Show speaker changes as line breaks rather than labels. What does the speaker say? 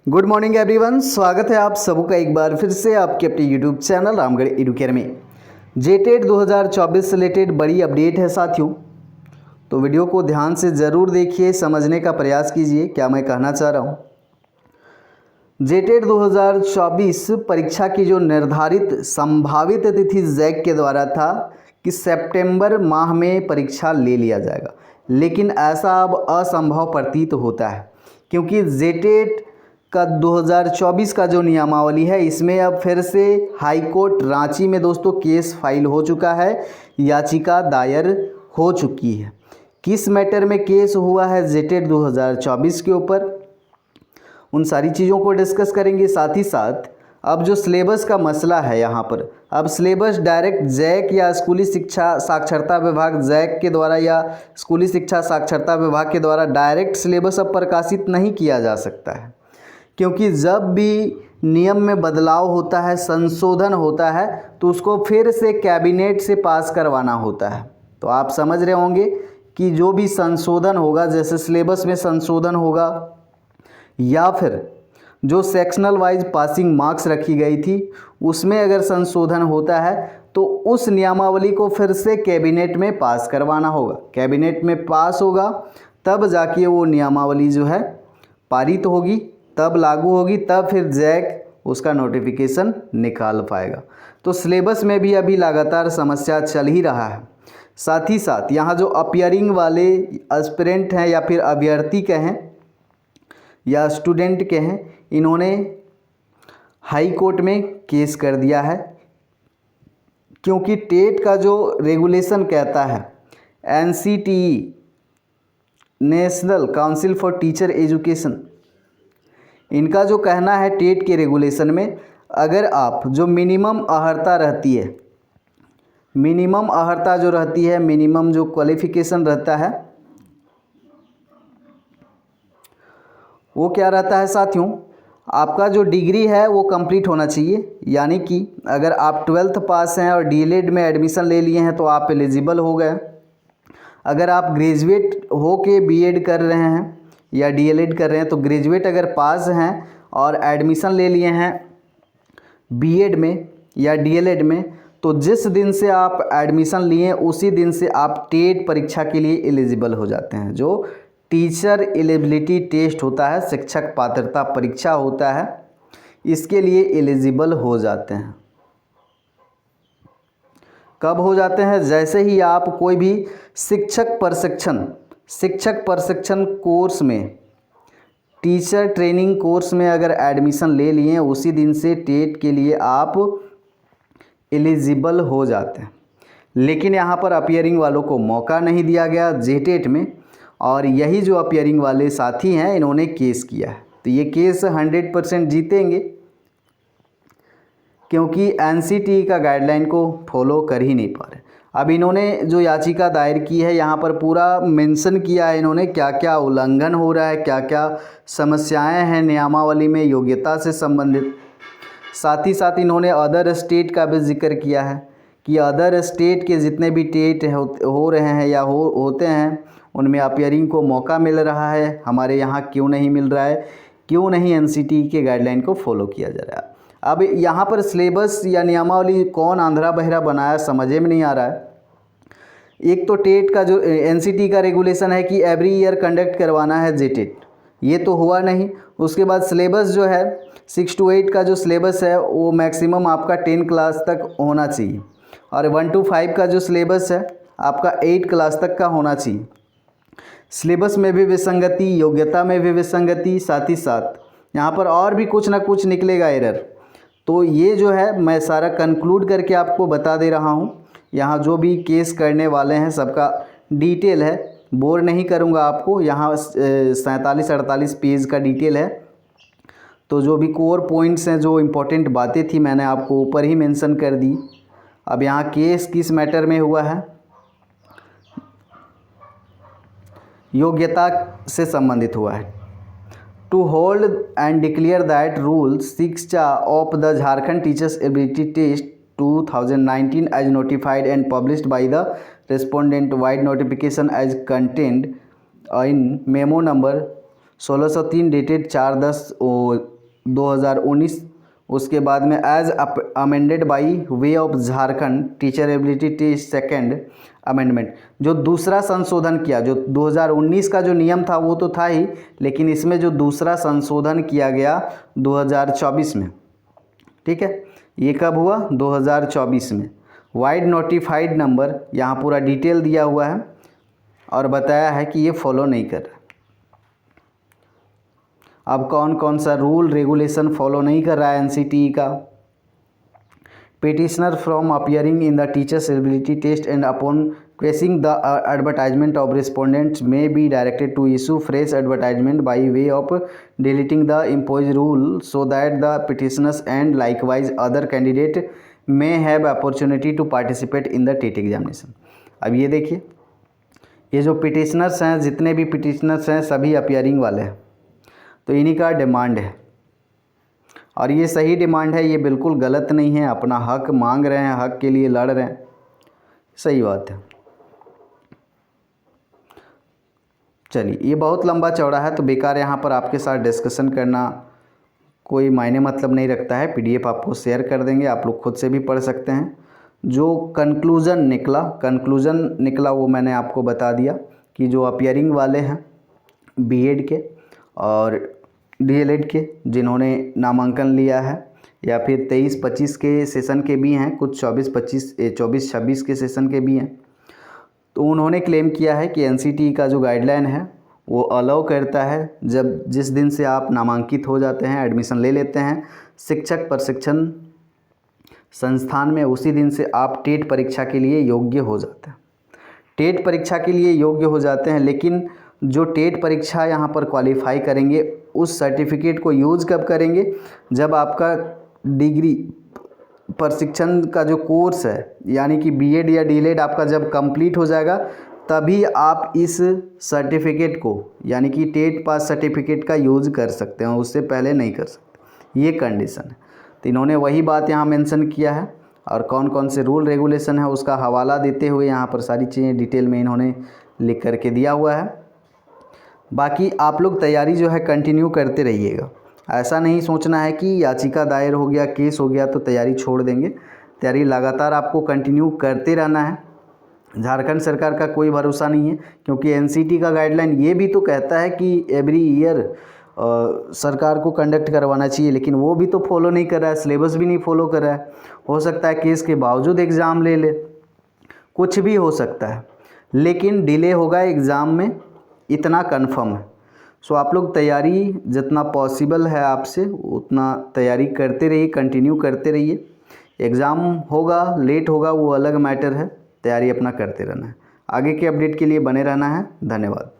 Good morning everyone, स्वागत है आप सबका एक बार फिर से आपके अपने यूट्यूब चैनल रामगढ़ एडुकेयर में। जेटेट 2024 से रिलेटेड बड़ी अपडेट है साथियों, तो वीडियो को ध्यान से ज़रूर देखिए, समझने का प्रयास कीजिए क्या मैं कहना चाह रहा हूँ। जेटेट 2024 परीक्षा की जो निर्धारित संभावित तिथि जैक के द्वारा था कि सितंबर माह में परीक्षा ले लिया जाएगा, लेकिन ऐसा अब असंभव प्रतीत होता है क्योंकि जेटेट का 2024 का जो नियमावली है इसमें अब फिर से हाई कोर्ट रांची में दोस्तों केस फाइल हो चुका है, याचिका दायर हो चुकी है। किस मैटर में केस हुआ है जेटेट 2024 के ऊपर, उन सारी चीज़ों को डिस्कस करेंगे। साथ ही साथ अब जो सिलेबस का मसला है यहाँ पर, अब सिलेबस डायरेक्ट जैक या स्कूली शिक्षा साक्षरता विभाग जैक के द्वारा या स्कूली शिक्षा साक्षरता विभाग के द्वारा डायरेक्ट सिलेबस अब प्रकाशित नहीं किया जा सकता है, क्योंकि जब भी नियम में बदलाव होता है, संशोधन होता है, तो उसको फिर से कैबिनेट से पास करवाना होता है। तो आप समझ रहे होंगे कि जो भी संशोधन होगा, जैसे सिलेबस में संशोधन होगा या फिर जो सेक्शनल वाइज पासिंग मार्क्स रखी गई थी उसमें अगर संशोधन होता है तो उस नियमावली को फिर से कैबिनेट में पास करवाना होगा। कैबिनेट में पास होगा तब जाके वो नियमावली जो है पारित होगी, तब लागू होगी, तब फिर जैक उसका नोटिफिकेशन निकाल पाएगा। तो सिलेबस में भी अभी लगातार समस्या चल ही रहा है। साथ ही साथ यहाँ जो अपियरिंग वाले एस्पिरेंट हैं या फिर अभ्यर्थी कहें या स्टूडेंट कहें, इन्होंने हाई कोर्ट में केस कर दिया है, क्योंकि टेट का जो रेगुलेशन कहता है, NCTE national council for teacher education, इनका जो कहना है टेट के रेगुलेशन में, अगर आप जो मिनिमम अहर्ता रहती है, मिनिमम अहर्ता जो रहती है, मिनिमम जो क्वालिफिकेशन रहता है, वो क्या रहता है साथियों, आपका जो डिग्री है वो कंप्लीट होना चाहिए। यानी कि अगर आप 12th पास हैं और डीएलएड में एडमिशन ले लिए हैं तो आप एलिजिबल हो गए। अगर आप ग्रेजुएट हो के बीएड कर रहे हैं या डीएलएड कर रहे हैं तो ग्रेजुएट अगर पास हैं और एडमिशन ले लिए हैं बीएड में या डीएलएड में, तो जिस दिन से आप एडमिशन लिए उसी दिन से आप टेट परीक्षा के लिए एलिजिबल हो जाते हैं। जो टीचर एलिजिबिलिटी टेस्ट होता है, शिक्षक पात्रता परीक्षा होता है, इसके लिए एलिजिबल हो जाते हैं। कब हो जाते हैं? जैसे ही आप कोई भी शिक्षक प्रशिक्षण कोर्स में, टीचर ट्रेनिंग कोर्स में अगर एडमिशन ले लिए उसी दिन से टेट के लिए आप एलिजिबल हो जाते हैं। लेकिन यहाँ पर अपियरिंग वालों को मौका नहीं दिया गया जेटेट में, और यही जो अपियरिंग वाले साथी हैं इन्होंने केस किया है। तो ये केस 100% जीतेंगे, क्योंकि NCTE का गाइडलाइन को फॉलो कर ही नहीं पा रहे। अब इन्होंने जो याचिका दायर की है यहाँ पर पूरा मेंशन किया है इन्होंने, क्या क्या उल्लंघन हो रहा है, क्या क्या समस्याएं हैं नियमावली में योग्यता से संबंधित। साथ ही साथ इन्होंने अदर स्टेट का भी जिक्र किया है कि अदर स्टेट के जितने भी टेट हो रहे हैं या होते हैं उनमें अपियरिंग को मौका मिल रहा है, हमारे यहाँ क्यों नहीं मिल रहा है, क्यों नहीं NCTE के गाइडलाइन को फॉलो किया जा रहा है। अब यहाँ पर सिलेबस या नियमावली कौन आंध्रा बहरा बनाया समझ में नहीं आ रहा है। एक तो टेट का जो NCTE का रेगुलेशन है कि एवरी ईयर कंडक्ट करवाना है जेटेट, ये तो हुआ नहीं। उसके बाद सिलेबस जो है 6 to 8 का जो सिलेबस है वो मैक्सिमम आपका 10 क्लास तक होना चाहिए, और 1 to 5 का जो सिलेबस है आपका 8 क्लास तक का होना चाहिए। सिलेबस में भी विसंगति, योग्यता में भी विसंगति, साथ ही साथ यहाँ पर और भी कुछ ना कुछ निकलेगा एरर। तो ये जो है मैं सारा कंक्लूड करके आपको बता दे रहा हूँ। यहाँ जो भी केस करने वाले हैं सबका डिटेल है, बोर नहीं करूँगा आपको। यहाँ 47-48 पेज का डिटेल है। तो जो भी कोर पॉइंट्स हैं, जो इम्पोर्टेंट बातें थी, मैंने आपको ऊपर ही मेंशन कर दी। अब यहाँ केस किस मैटर में हुआ है, योग्यता से संबंधित हुआ है। To hold and declare that rule 6 of the Jharkhand teachers ability test 2019 as notified and published by the respondent vide notification as content in memo number 1603 dated 4/10 2019, उसके बाद में as amended by way of Jharkhand teacher ability test second amendment, जो दूसरा संशोधन किया, जो 2019 का जो नियम था वो तो था ही, लेकिन इसमें जो दूसरा संशोधन किया गया 2024 में, ठीक है, ये कब हुआ? 2024 में। वाइड नोटिफाइड नंबर, यहाँ पूरा डिटेल दिया हुआ है और बताया है कि ये फॉलो नहीं कर रहा। अब कौन कौन सा रूल रेगुलेशन फॉलो नहीं कर रहा है एनसीटीई का? Petitioner from appearing in the teachers ability test and upon questioning the advertisement of respondents may be directed to issue fresh advertisement by way of deleting the impose rule so that the petitioners and likewise other candidate may have opportunity to participate in the TET examination. अब ये देखिए, ये जो petitioners हैं, जितने भी petitioners हैं सभी अपियरिंग वाले हैं, तो इन्हीं का डिमांड है और ये सही डिमांड है, ये बिल्कुल गलत नहीं है। अपना हक मांग रहे हैं, हक के लिए लड़ रहे हैं, सही बात है। चलिए, ये बहुत लंबा चौड़ा है तो बेकार यहाँ पर आपके साथ डिस्कशन करना कोई मायने मतलब नहीं रखता है। पीडीएफ आपको शेयर कर देंगे, आप लोग खुद से भी पढ़ सकते हैं। जो कंक्लूज़न निकला वो मैंने आपको बता दिया कि जो अपियरिंग वाले हैं बीएड के और डीएलएड के, जिन्होंने नामांकन लिया है या फिर 23-25 के सेशन के भी हैं, कुछ 24-26 के सेशन के भी हैं, तो उन्होंने क्लेम किया है कि एनसीटीई का जो गाइडलाइन है वो अलाउ करता है, जिस दिन से आप नामांकित हो जाते हैं, एडमिशन ले लेते हैं शिक्षक प्रशिक्षण संस्थान में, उसी दिन से आप टेट परीक्षा के लिए योग्य हो जाते हैं। टेट परीक्षा के लिए योग्य हो जाते हैं, लेकिन जो टेट परीक्षा यहाँ पर क्वालिफाई करेंगे उस सर्टिफिकेट को यूज़ कब करेंगे? जब आपका डिग्री प्रशिक्षण का जो कोर्स है, यानी कि बीएड या डीएलएड आपका जब कंप्लीट हो जाएगा, तभी आप इस सर्टिफिकेट को, यानी कि टेट पास सर्टिफिकेट का यूज़ कर सकते हैं, उससे पहले नहीं कर सकते। ये कंडीशन है। तो इन्होंने वही बात यहाँ मेंशन किया है और कौन कौन से रूल रेगुलेशन है उसका हवाला देते हुए यहाँ पर सारी चीज़ें डिटेल में इन्होंने लिख करके दिया हुआ है। बाकी आप लोग तैयारी जो है कंटिन्यू करते रहिएगा। ऐसा नहीं सोचना है कि याचिका दायर हो गया, केस हो गया तो तैयारी छोड़ देंगे। तैयारी लगातार आपको कंटिन्यू करते रहना है। झारखंड सरकार का कोई भरोसा नहीं है, क्योंकि एनसीटी का गाइडलाइन ये भी तो कहता है कि एवरी ईयर सरकार को कंडक्ट करवाना चाहिए, लेकिन वो भी तो फॉलो नहीं कर रहा है, सिलेबस भी नहीं फॉलो कर रहा है। हो सकता है केस के बावजूद एग्ज़ाम ले ले, कुछ भी हो सकता है, लेकिन डिले होगा एग्ज़ाम में, इतना कंफर्म है। सो आप लोग तैयारी जितना पॉसिबल है आपसे उतना तैयारी करते रहिए, कंटिन्यू करते रहिए। एग्ज़ाम होगा, लेट होगा, वो अलग मैटर है, तैयारी अपना करते रहना है। आगे के अपडेट के लिए बने रहना है। धन्यवाद।